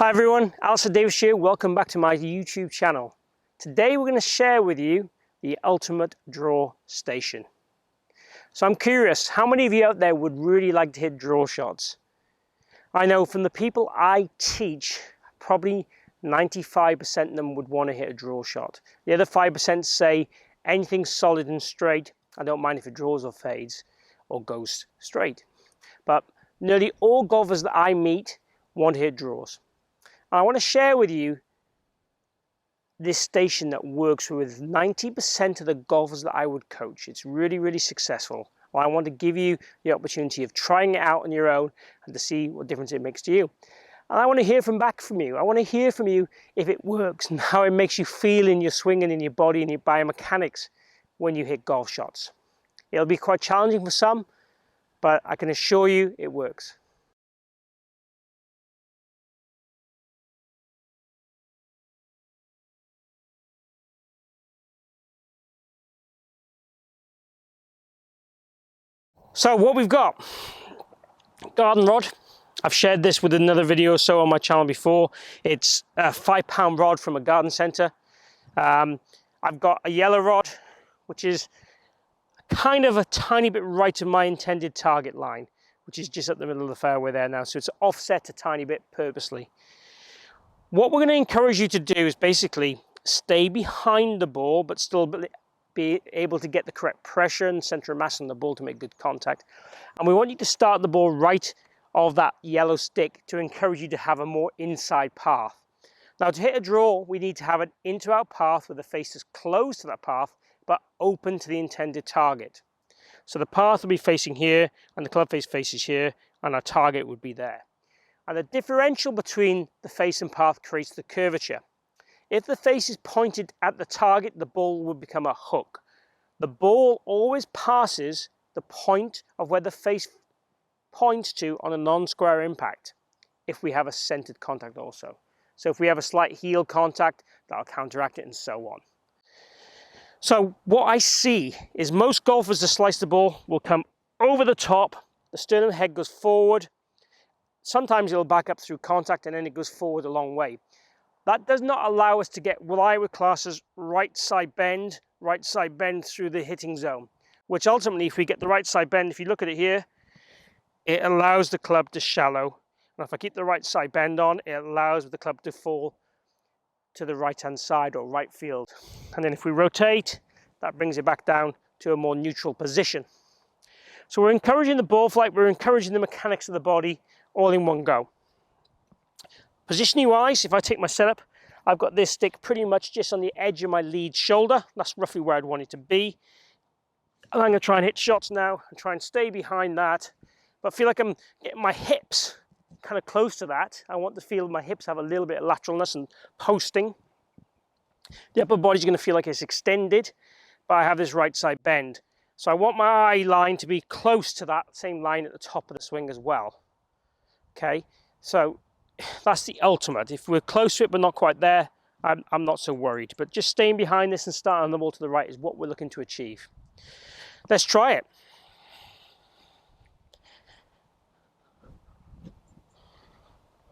Hi everyone, Alistair Davies here. Welcome back to my YouTube channel. Today we're going to share with you the ultimate draw station. So I'm curious, how many of you out there would really like to hit draw shots? I know from the people I teach, probably 95% of them would want to hit a draw shot. The other 5% say anything solid and straight, I don't mind if it draws or fades or goes straight. But nearly all golfers that I meet want to hit draws. I want to share with you this station that works with 90% of the golfers that I would coach. It's really successful. Well, I want to give you the opportunity of trying it out on your own and to see what difference it makes to you. And I want to hear back from you. I want to hear from you if it works and how it makes you feel in your swing and in your body and your biomechanics when you hit golf shots. It'll be quite challenging for some, but I can assure you it works. So what we've got, garden rod. I've shared this with another video or so on my channel before. It's a 5-pound rod from a garden centre. I've got a yellow rod, which is kind of a tiny bit right of my intended target line, which is just at the middle of the fairway there now. So it's offset a tiny bit purposely. What we're going to encourage you to do is basically stay behind the ball, but still be able to get the correct pressure and center of mass on the ball to make good contact. And we want you to start the ball right of that yellow stick to encourage you to have a more inside path. Now to hit a draw, we need to have an in-to-out path where the face is close to that path, but open to the intended target. So the path will be facing here, and the club face faces here, and our target would be there. And the differential between the face and path creates the curvature. If the face is pointed at the target, the ball will become a hook. The ball always passes the point of where the face points to on a non-square impact, if we have a centered contact also. So if we have a slight heel contact, that'll counteract it and so on. So what I see is most golfers that slice the ball will come over the top, the sternum head goes forward, sometimes it'll back up through contact and then it goes forward a long way. That does not allow us to get what I would class as right side bend through the hitting zone, which ultimately, if we get the right side bend, if you look at it here, it allows the club to shallow. And if I keep the right side bend on, it allows the club to fall to the right-hand side or right field. And then if we rotate, that brings it back down to a more neutral position. So we're encouraging the ball flight, we're encouraging the mechanics of the body all in one go. Positioning wise, if I take my setup, I've got this stick pretty much just on the edge of my lead shoulder. That's roughly where I'd want it to be. And I'm going to try and hit shots now and try and stay behind that. But I feel like I'm getting my hips kind of close to that. I want to feel my hips have a little bit of lateralness and posting. The upper body's going to feel like it's extended, but I have this right side bend. So I want my eye line to be close to that same line at the top of the swing as well. Okay, so that's the ultimate. If we're close to it but not quite there, I'm not so worried. But just staying behind this and starting the ball to the right is what we're looking to achieve. Let's try it.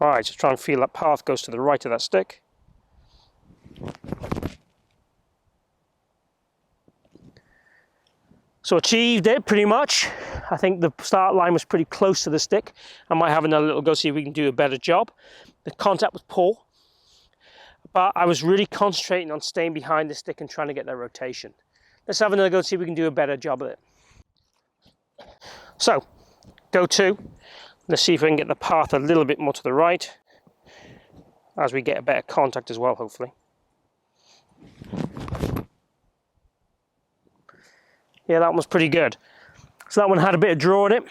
All right, just try and feel that path goes to the right of that stick. So achieved it pretty much. I think the start line was pretty close to the stick. I might have another little go see if we can do a better job. The contact was poor, but I was really concentrating on staying behind the stick and trying to get that rotation. Let's have another go see if we can do a better job of it. So, go two. Let's see if we can get the path a little bit more to the right as we get a better contact as well, hopefully. Yeah, that one was pretty good. So that one had a bit of draw in it.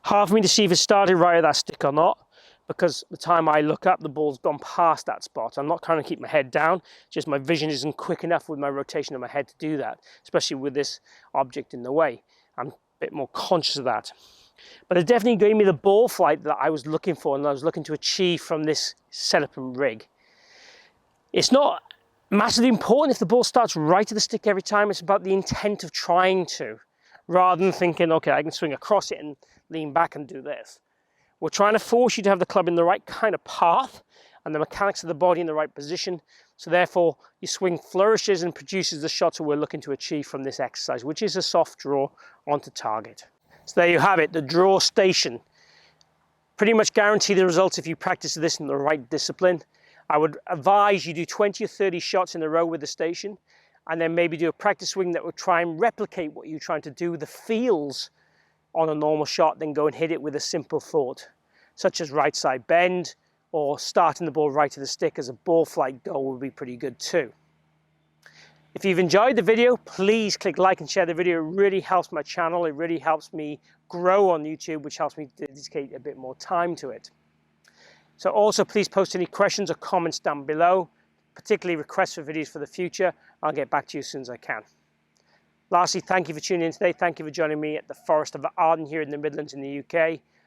Hard for me to see if it started right at that stick or not, because the time I look up, the ball's gone past that spot. I'm not trying to keep my head down, just my vision isn't quick enough with my rotation of my head to do that, especially with this object in the way. I'm a bit more conscious of that. But it definitely gave me the ball flight that I was looking for and I was looking to achieve from this setup and rig. It's not massively important if the ball starts right at the stick every time. It's about the intent of trying to, rather than thinking, okay, I can swing across it and lean back and do this. We're trying to force you to have the club in the right kind of path and the mechanics of the body in the right position. So therefore, your swing flourishes and produces the shots that we're looking to achieve from this exercise, which is a soft draw onto target. So there you have it, the draw station. Pretty much guarantee the results if you practice this in the right discipline. I would advise you do 20 or 30 shots in a row with the station, and then maybe do a practice swing that will try and replicate what you're trying to do, the feels on a normal shot, then go and hit it with a simple thought, such as right side bend, or starting the ball right to the stick as a ball flight goal would be pretty good too. If you've enjoyed the video, please click like and share the video. It really helps my channel. It really helps me grow on YouTube, which helps me dedicate a bit more time to it. So also please post any questions or comments down below, particularly requests for videos for the future. I'll get back to you as soon as I can. Lastly, thank you for tuning in today. Thank you for joining me at the Forest of Arden here in the Midlands in the UK.